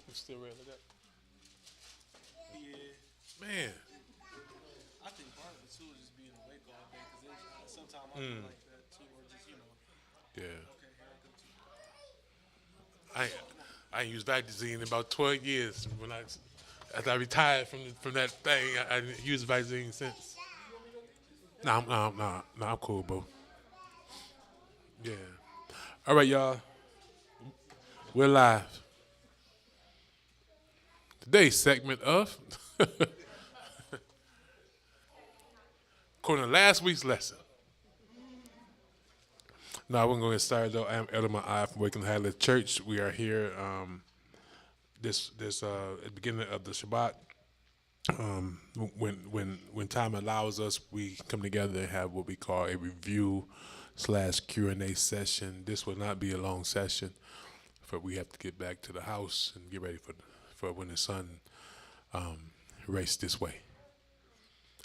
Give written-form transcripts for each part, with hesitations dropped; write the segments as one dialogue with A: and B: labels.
A: It's still red like that.
B: Yeah,
A: Man.
B: I think part of it too is just being awake all day because sometimes I be like that too, or just
A: Yeah.
B: okay, here I go too.
A: I
B: Come on, come on.
A: I ain't used Visine in about 12 years. After I retired from that thing, I didn't use Visine since. Nah, I'm cool, bro. Yeah. All right, y'all. We're live. Today's segment of, according to last week's lesson. No, we're going to get started though. I'm Elder Eye from Waking Highland Church. We are here this at the beginning of the Shabbat. When time allows us, we come together and have what we call a review slash Q&A session. This will not be a long session, for we have to get back to the house and get ready for when the sun race this way.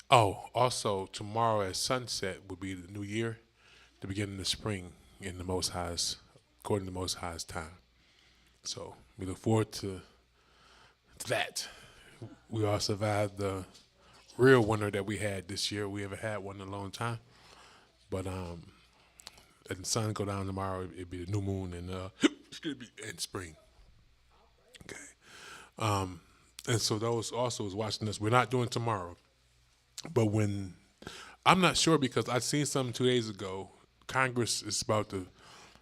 A: Oh, also tomorrow at sunset will be the new year, the beginning of spring in the Most High's, according to the Most High's time. So we look forward to that. We all survived the real winter that we had this year. We haven't had one in a long time. But as the sun go down tomorrow, it'll be the new moon and excuse me, in spring. Okay. And so those also is watching us. We're not doing tomorrow, but when I'm not sure because I seen something 2 days ago. Congress is about to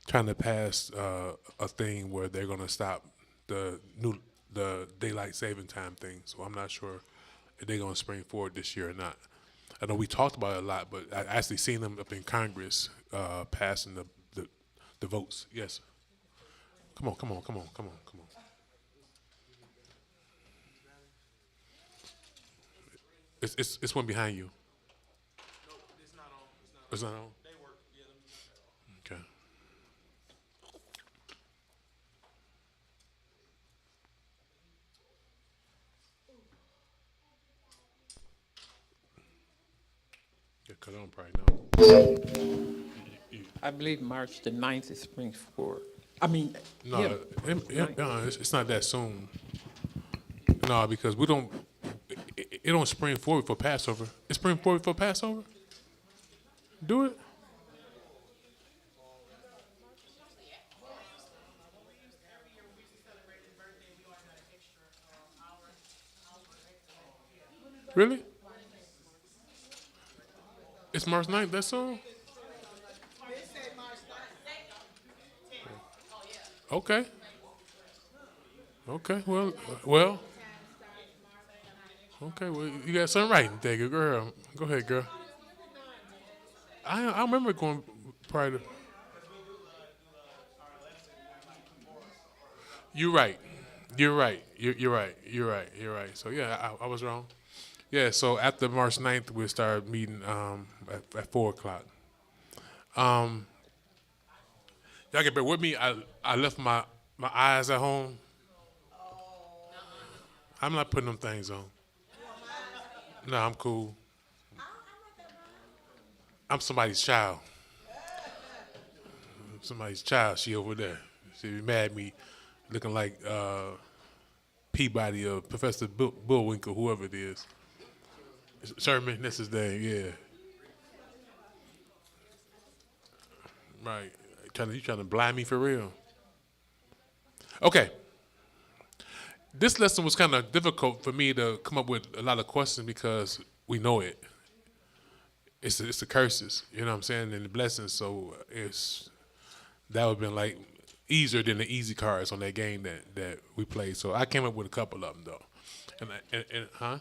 A: trying to pass a thing where they're going to stop the new the daylight saving time thing. So I'm not sure if they're going to spring forward this year or not. I know we talked about it a lot, but I actually seen them up in Congress passing the votes. Yes. Come on. It's one behind you.
B: No, it's not on. It's not
A: It's
B: on.
A: not on.
B: They work. Yeah, let me get that.
A: Okay. Yeah, cause I don't probably know.
C: I believe March the 9th is spring forward. I mean,
A: No,
C: yeah.
A: no, it's not that soon. No, because we don't. It don't spring forward for Passover. It spring forward for Passover. Do it. Really? It's March 9th. That soon? Okay. Okay. Well. Okay. Well, you got something right there, good girl. Go ahead, girl. I remember going prior to. You're right. You're right. You're right. You're right. You're right. So yeah, I was wrong. Yeah. So after March 9th, we started meeting at 4 o'clock. Um, y'all get bear with me. I left my eyes at home. I'm not putting them things on. No, I'm cool. I'm somebody's child. Somebody's child. She over there. She be mad at me, looking like Peabody or Professor Bullwinkle, whoever it is. Sherman, that's his name. Yeah, right. You trying to blind me for real? Okay. This lesson was kind of difficult for me to come up with a lot of questions because we know it. It's the curses, you know what I'm saying, and the blessings. So it's that would have been like easier than the easy cards on that game that we played. So I came up with a couple of them though. And huh?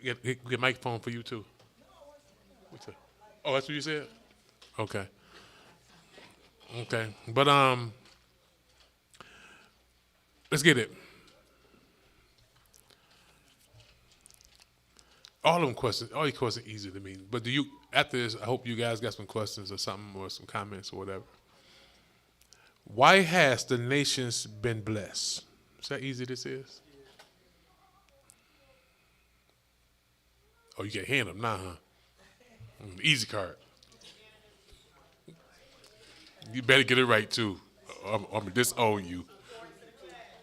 A: Get microphone for you too. What's that? Oh, that's what you said. Okay. Okay. But let's get it. All them questions, all these questions are easy to me. But do you after this? I hope you guys got some questions or something or some comments or whatever. Why has the nations been blessed? Is that easy? This is. Oh, you can't hand them now, huh? Easy card. You better get it right too. I'm gonna disown you.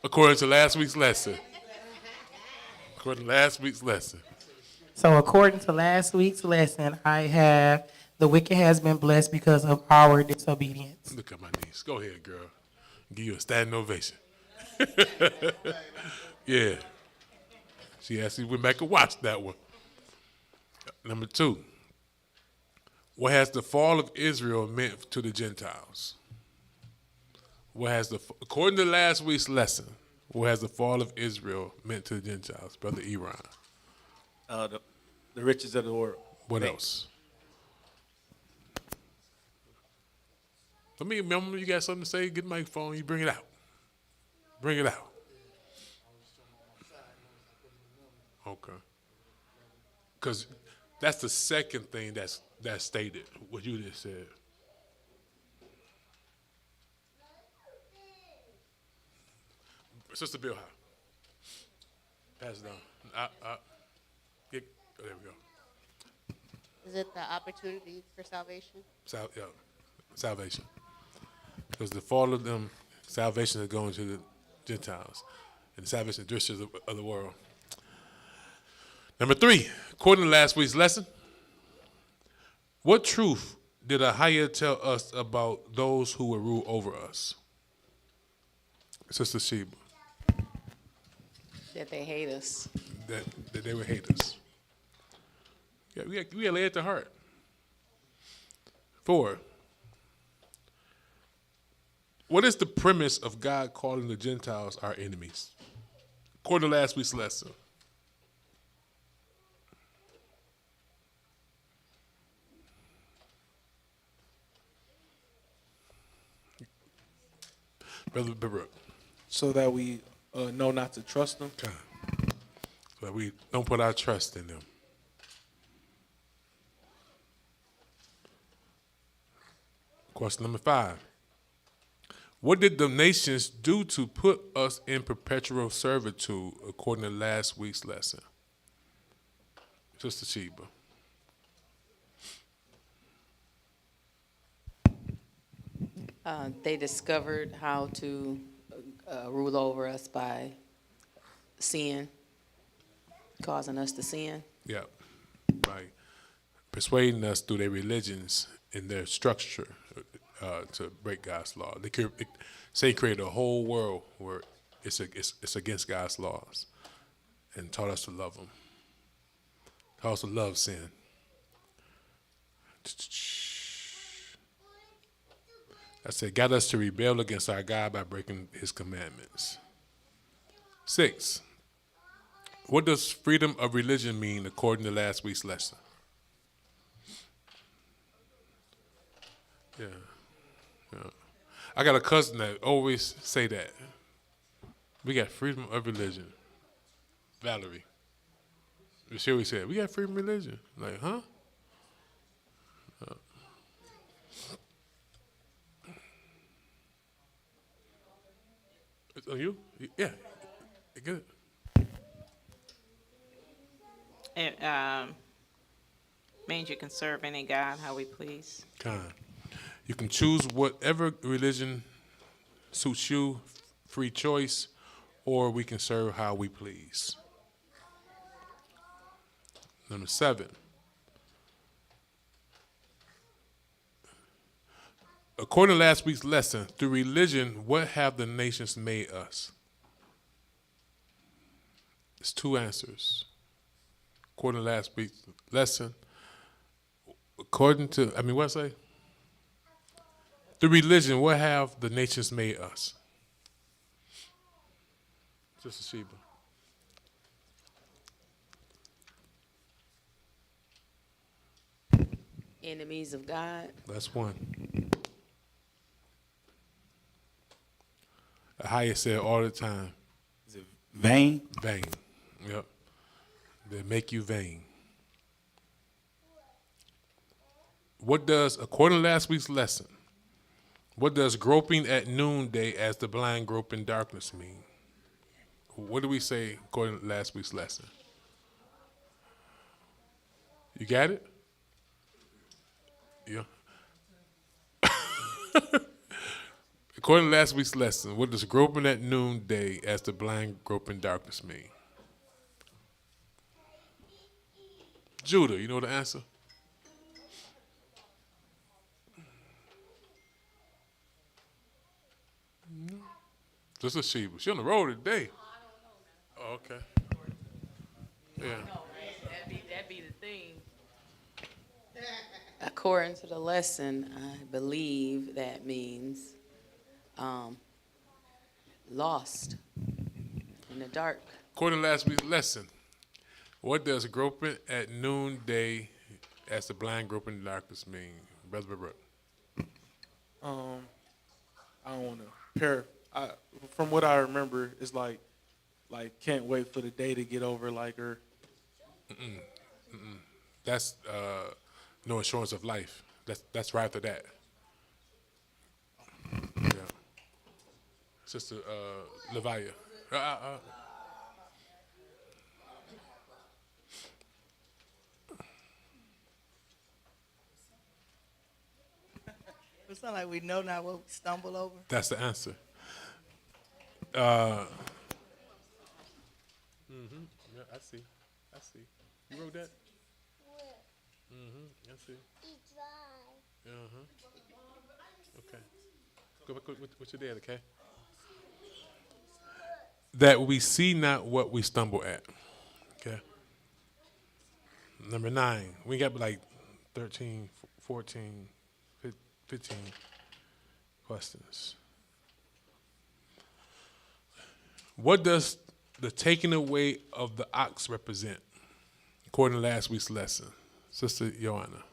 A: According to last week's lesson. According to last week's lesson.
D: So according to last week's lesson, I have the wicked has been blessed because of our disobedience.
A: Look at my niece. Go ahead, girl. Give you a standing ovation. Yeah. She actually went back and watched that one. Number 2. What has the fall of Israel meant to the Gentiles? According to last week's lesson, what has the fall of Israel meant to the Gentiles? Brother Iran.
B: The riches of the world.
A: What else? Let me remember you got something to say, get the microphone, you bring it out. Bring it out. Okay. Because that's the second thing that's stated, what you just said. Sister Bill High. Pass it down. Oh, there we go.
E: Is it the opportunity for salvation?
A: Salvation. Because the fall of them, salvation is going to the Gentiles, and the salvation of the riches of the world. Number 3, according to last week's lesson, what truth did Ahayah tell us about those who will rule over us? Sister Sheba.
F: That they hate us.
A: That they would hate us. Yeah, we gotta lay it to heart. 4, what is the premise of God calling the Gentiles our enemies? According to last week's lesson. Brother Baruch.
B: So that we know not to trust them.
A: Okay. So that we don't put our trust in them. Question number 5. What did the nations do to put us in perpetual servitude according to last week's lesson? Sister Sheba.
F: They discovered how to rule over us by sin, causing us to sin.
A: Yeah. By persuading us through their religions and their structure to break God's law. They created a whole world where it's against God's laws and taught us to love them. Taught us to love sin. I said, got us to rebel against our God by breaking his commandments. 6, what does freedom of religion mean according to last week's lesson? Yeah. I got a cousin that always say that. We got freedom of religion. Valerie. She always said, we got freedom of religion. Like, huh? It's on you? Yeah. Good.
G: It means you can serve any God how we please.
A: Kind. You can choose whatever religion suits you, free choice, or we can serve how we please. Number 7. According to last week's lesson, through religion, what have the nations made us? It's 2 answers. According to last week's lesson, what I say? Through religion, what have the nations made us? Sister Sheba.
F: Enemies of God.
A: That's 1. Ahayah said all the time.
H: Is it vain?
A: Vain. Yep. They make you vain. According to last week's lesson, what does groping at noonday as the blind grope in darkness mean? What do we say according to last week's lesson? You got it? Yeah. According to last week's lesson, what does groping at noonday as the blind grope in darkness mean? Judah, you know the answer? Just a Sheba. She on the road today. Oh, okay. Yeah.
F: That'd be the thing. According to the lesson, I believe that means lost in the dark.
A: According to last week's lesson, what does groping at noonday as the blind grope in darkness mean? Brother Brooke.
B: I don't want to from what I remember, it's like can't wait for the day to get over, like her.
A: That's no assurance of life. That's right after that. Yeah. Sister Leviah.
I: It sounds like we know not what we stumble over.
A: That's the answer. Yeah, I see. You wrote that? I see. Okay. Go back with your dad, okay? That we see not what we stumble at. Okay. Number 9. We got like 13, 14, 15 questions. What does the taking away of the ox represent, according to last week's lesson? Sister Joanna.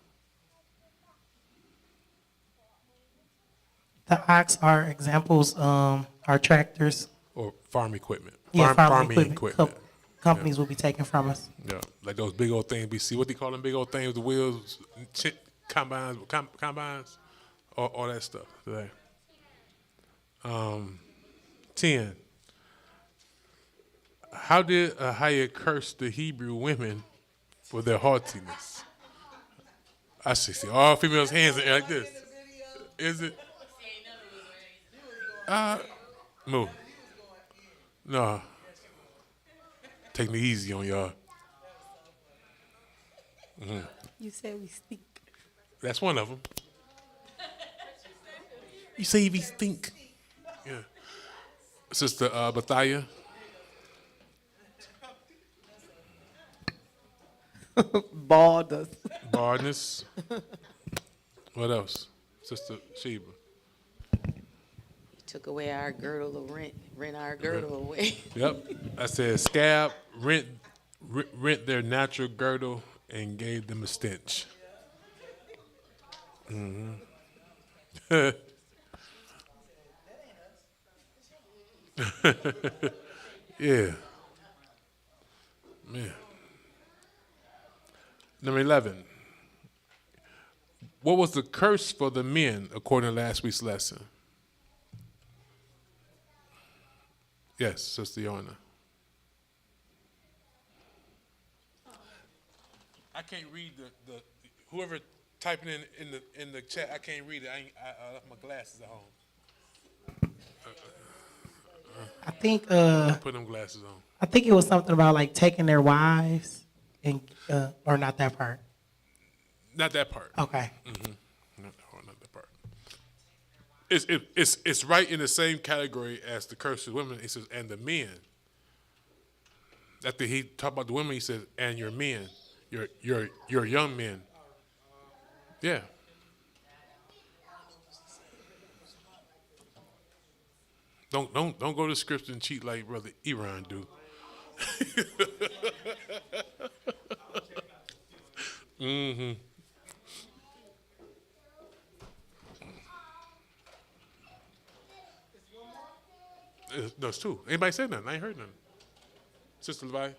D: The ox are examples, are tractors.
A: Or farm equipment.
D: Yeah,
A: Farming equipment.
D: Companies will be taken from us.
A: Yeah, like those big old things we see. What they call them big old things with the wheels, combines, all that stuff today. 10. How did Ahayah curse the Hebrew women for their haughtiness? I see all females' hands in the air like this. Is it? Move. No. Taking it easy on y'all.
F: You said we stink.
A: That's one of them. You say we stink. Yeah. Sister Bathia.
I: Baldness.
A: Baldness. What else? Sister Sheba.
F: Took away our girdle of rent our girdle away.
A: Yep. I said scab, rent their natural girdle and gave them a stench. Yeah. Man. Number 11. What was the curse for the men according to last week's lesson? Yes, Sister Joanna. I can't read the whoever typing in the chat. I can't read it. I left my glasses at home.
D: I think
A: Put them glasses on.
D: I think it was something about like taking their wives and or not that part.
A: Not that part.
D: Okay.
A: Not that part. It's right in the same category as the curse of women. It says, and the men. After he talked about the women, he says, and your men, your young men. Yeah. Don't go to scripture and cheat like Brother Iran do. No, it's two. Anybody said nothing? I ain't heard nothing. Sister Levi.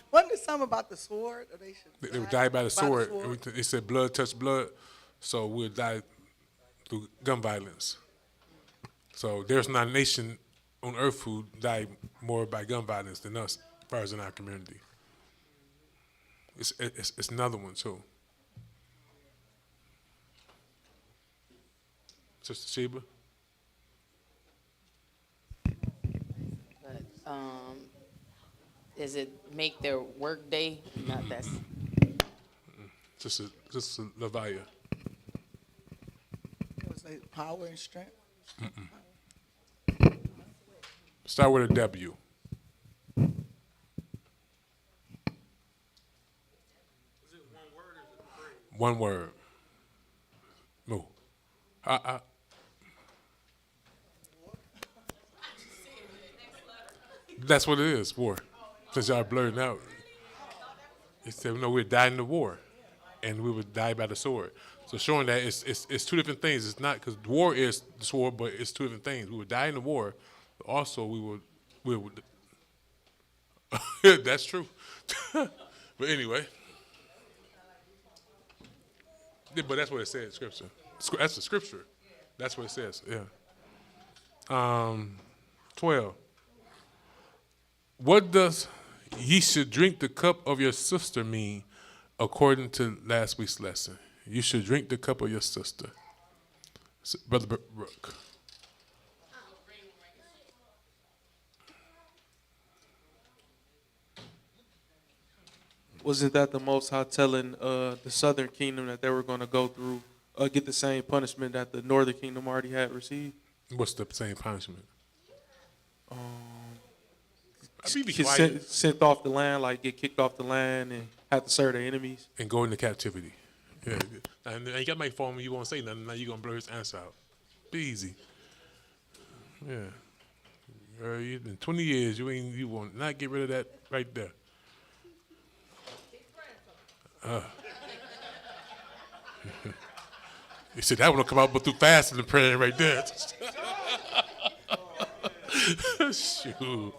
I: Wasn't there something about the sword? Or
A: They would die by the sword. It said blood touch blood, so we'll die through gun violence. So there's not a nation on earth who died more by gun violence than us, as far as in our community. It's another one too. Sister Sheba?
F: But, does it make their work day? Not that's,
A: Sister Levaya?
I: It was like power and strength.
A: Start with a W. One word. No. That's what it is, war. Since y'all blurting out. It said, no, we'd die in the war. And we would die by the sword. So showing that it's two different things. It's not, because war is the sword, but it's two different things. We would die in the war. But also, we would. That's true. But anyway. Yeah, but that's what it says in Scripture. That's the Scripture. That's what it says, yeah. 12. What does ye should drink the cup of your sister mean according to last week's lesson? You should drink the cup of your sister. Brother Brooke.
B: Wasn't that the Most High telling the Southern Kingdom that they were going to go through, get the same punishment that the Northern Kingdom already had received?
A: What's the same punishment? Be
B: Get
A: quiet
B: sent off the land, like get kicked off the land and have to serve their enemies.
A: and go into captivity. Yeah. And you got my phone when you won't say nothing. Now you're going to blur his answer out. Be easy. Yeah. In 20 years, you will not get rid of that right there. You said that one will come out but through fasting and praying right there. Shoot.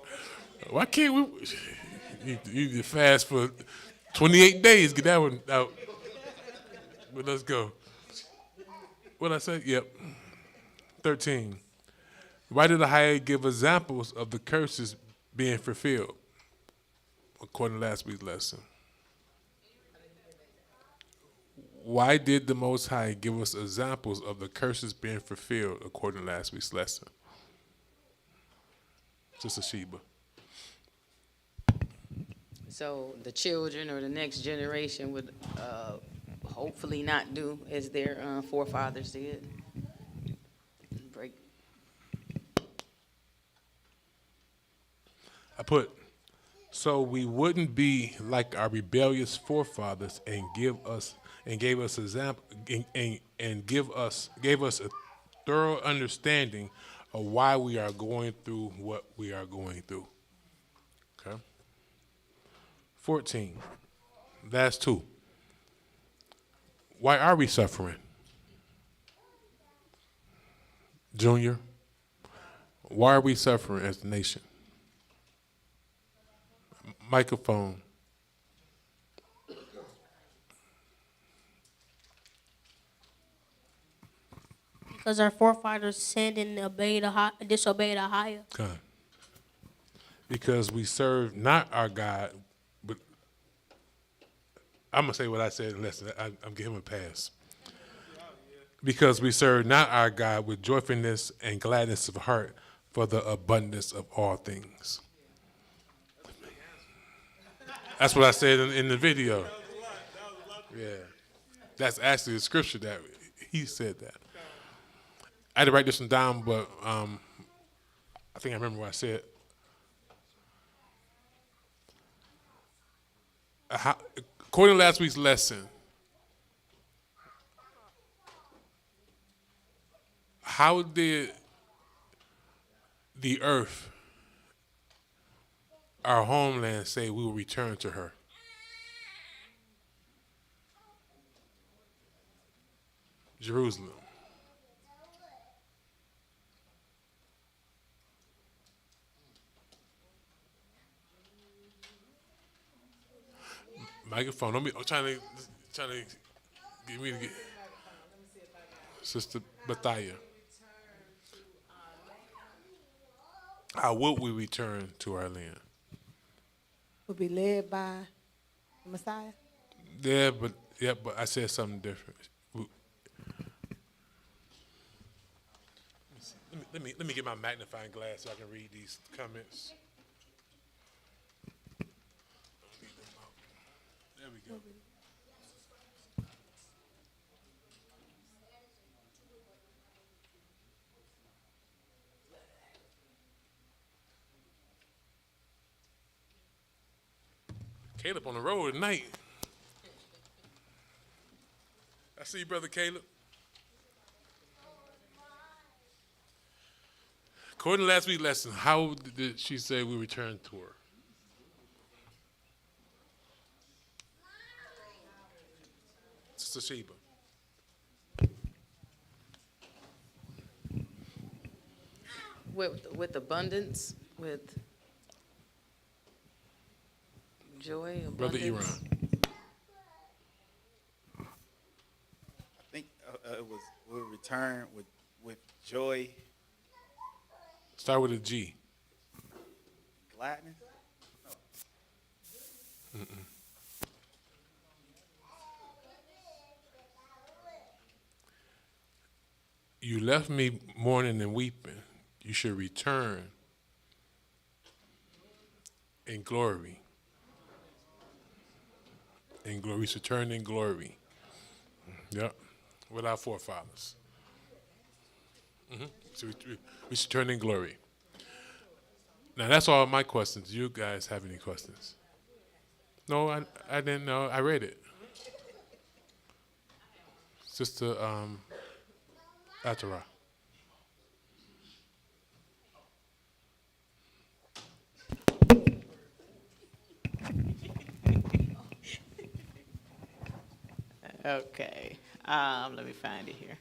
A: Why can't we? You fast for 28 days, get that one out. But let's go. What I say? Yep. 13. Why did Ahayah give examples of the curses being fulfilled? According to last week's lesson. Why did the Most High give us examples of the curses being fulfilled according to last week's lesson? Sister Sheba.
F: so the children or the next generation would, hopefully not do as their, forefathers did. Break.
A: I put, so we wouldn't be like our rebellious forefathers and gave us example and gave us a thorough understanding of why we are going through what we are going through. Okay. 14. Last two. Why are we suffering? Junior, why are we suffering as a nation? Microphone.
E: Because our forefathers sinned and disobeyed Ahayah.
A: God. Because we serve not our God, but I'm going to say what I said in the lesson. I'm giving him a pass. Because we serve not our God with joyfulness and gladness of heart for the abundance of all things. That's what I said in the video. Yeah. That's actually the scripture that he said that. I had to write this one down, but I think I remember what I said. According to last week's lesson, how did the earth, our homeland, say we will return to her? Jerusalem. Microphone. Don't be, I'm trying to get me to get Sister Ahayah. How would we return to our land?
I: Will be led by the Messiah.
A: Yeah, but I said something different. let me get my magnifying glass so I can read these comments. There we go. Caleb on the road tonight. I see you, Brother Caleb. According to last week's lesson, how did she say we return to her? Sister Sheba.
F: With abundance, with joy, abundance.
A: Brother Iran.
H: I think it was we'll return with joy,
A: Start with a G.
H: gladness.
A: You left me mourning and weeping. You should return in glory. In glory. We should return in glory. Yep. With our forefathers. So we should turn in glory. Now that's all my questions. Do you guys have any questions? No, I didn't know. I read it. Sister Atara.
G: Okay, let me find it here.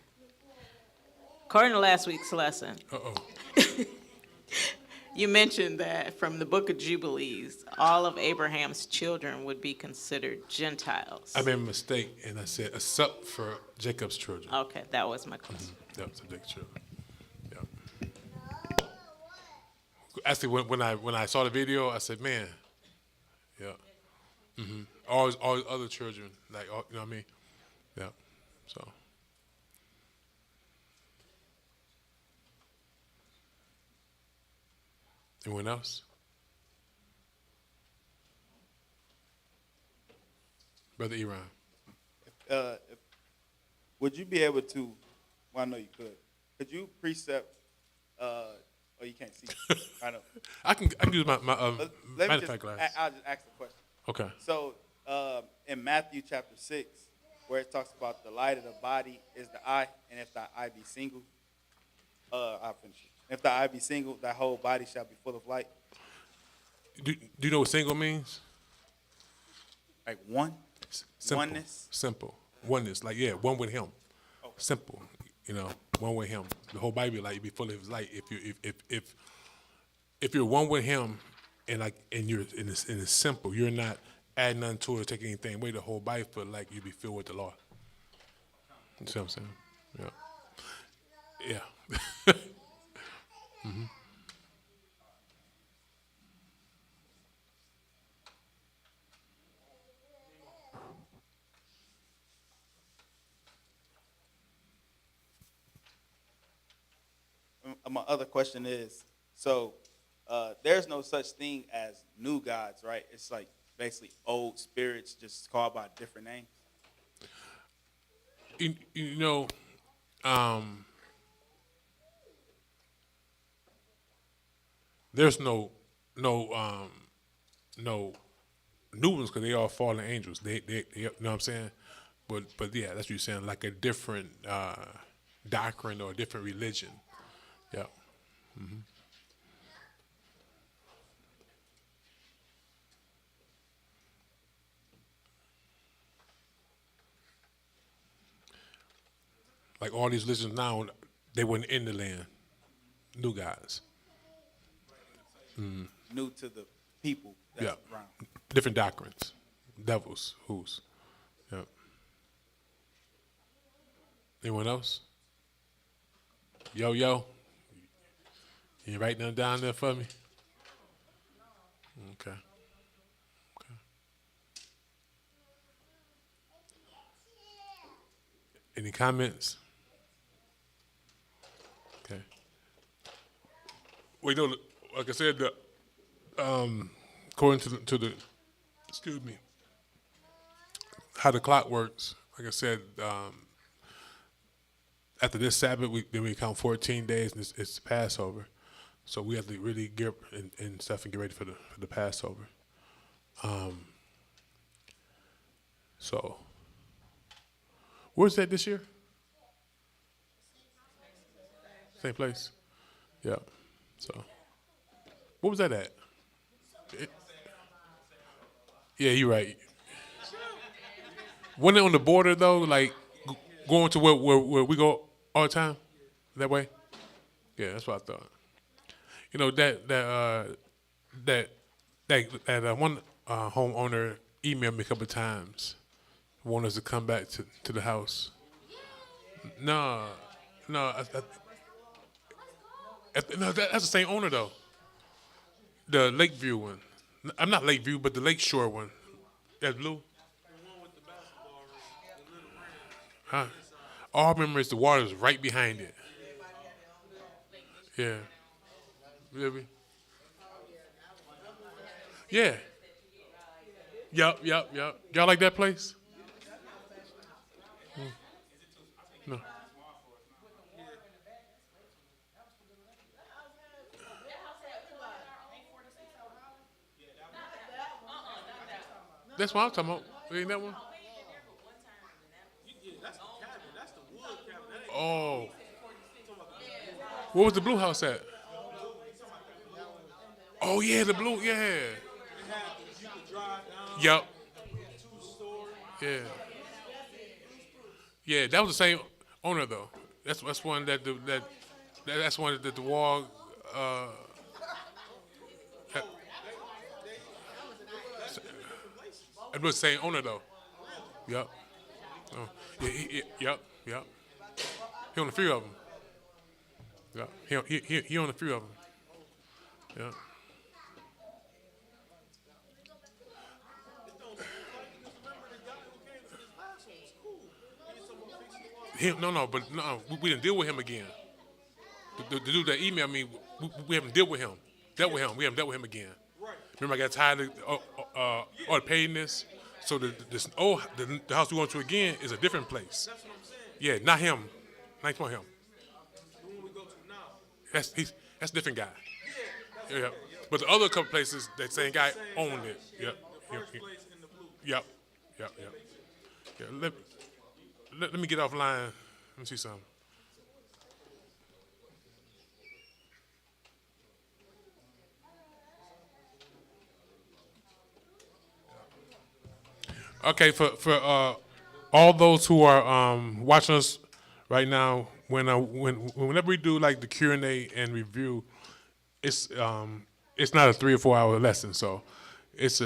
G: According to last week's lesson,
A: Uh-oh.
G: you mentioned that from the book of Jubilees, all of Abraham's children would be considered Gentiles.
A: I made a mistake and I said except for Jacob's children.
G: Okay, that was my question.
A: Yep, so Jacob's children. Yep. Actually, when I saw the video, I said, man, yeah. All other children, like, all, you know what I mean? Yeah, so. Anyone else? Brother Iran.
H: Would you be able to? Well, I know you could. Could you precept? Oh, you can't see. I know.
A: I can use my
H: Let me
A: magnifying
H: just.
A: glass.
H: I'll just ask the question.
A: Okay.
H: So, in Matthew chapter 6, where it talks about the light of the body is the eye, and if thy eye be single, I'll finish it. If thy eye be single, thy whole body shall be full of light.
A: Do you know what single means?
H: Like one.
A: Simple.
H: Oneness?
A: Simple. Oneness. Like, yeah, one with him. Simple. You know, one with him. The whole Bible, like, you be full of his light. If you're one with him and you're in it's simple, you're not adding nothing to it or taking anything away, the whole Bible feel like you be filled with the Lord. You see what I'm saying? Yeah. Yeah.
H: My other question is, so there's no such thing as new gods, right? It's like basically old spirits just called by different names.
A: You know, there's no new ones because they all fallen angels. They you know what I'm saying? But yeah, that's what you're saying. Like a different doctrine or a different religion. Yeah. Like all these religions now, they weren't in the land. New guys.
H: New to the people that's
A: Yeah.
H: around.
A: Different doctrines. Devils. Who's? Yeah. Anyone else? Yo. You write them down there for me? Okay. Any comments? Okay. Well, you know, like I said, according to the, excuse me, how the clock works. Like I said, after this Sabbath, then we count 14 days, and it's Passover. So we have to really get and stuff and get ready for the Passover. So, where's that this year? Same place. Yeah. So, what was that at? Yeah, you're right. Wasn't it on the border though, like going to where we go all the time? That way? Yeah, that's what I thought. You know that one homeowner emailed me a couple of times, wanted us to come back to the house. No, no, no, that's the same owner though. The Lakeview one. I'm not Lakeview, but the Lakeshore one. That's blue. Huh? All I remember is the water is right behind it. Yeah. Really? Yeah. Yup. Y'all like that place? No. That's what I'm talking about. Ain't that one? Oh. Where was the blue house at? Oh yeah, the blue, yeah. Yup. Yeah. Yeah, that was the same owner though. That's one that's one that the wall it was the same owner though. Yup. Oh. Yeah, yup. He on a few of them. Yeah. He on a few of them. Yeah. But we didn't deal with him again. The dude that emailed me, we haven't dealt with him. We haven't dealt with him again. Remember, I got tired of paying this. So the house we're going to again is a different place. Yeah, not him. Not him. That's a different guy. Yeah. But the other couple places, that same guy owned it. Yep. Yep. Yeah, let me get offline. Let me see something. Okay, for all those who are watching us right now, whenever we do like the Q&A and review, it's not a 3 or 4 hour lesson, so it's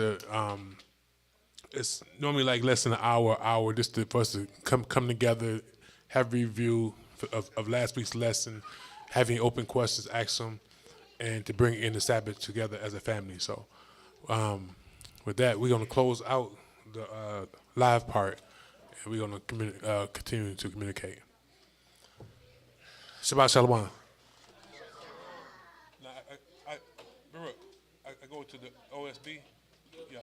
A: normally like less than an hour just for us to come together, have a review of last week's lesson, having open questions, ask them, and to bring in the Sabbath together as a family. So with that, we're going to close out the live part, and we're going to continue to communicate. Shabbat Shalom. Now, I go to the OSB.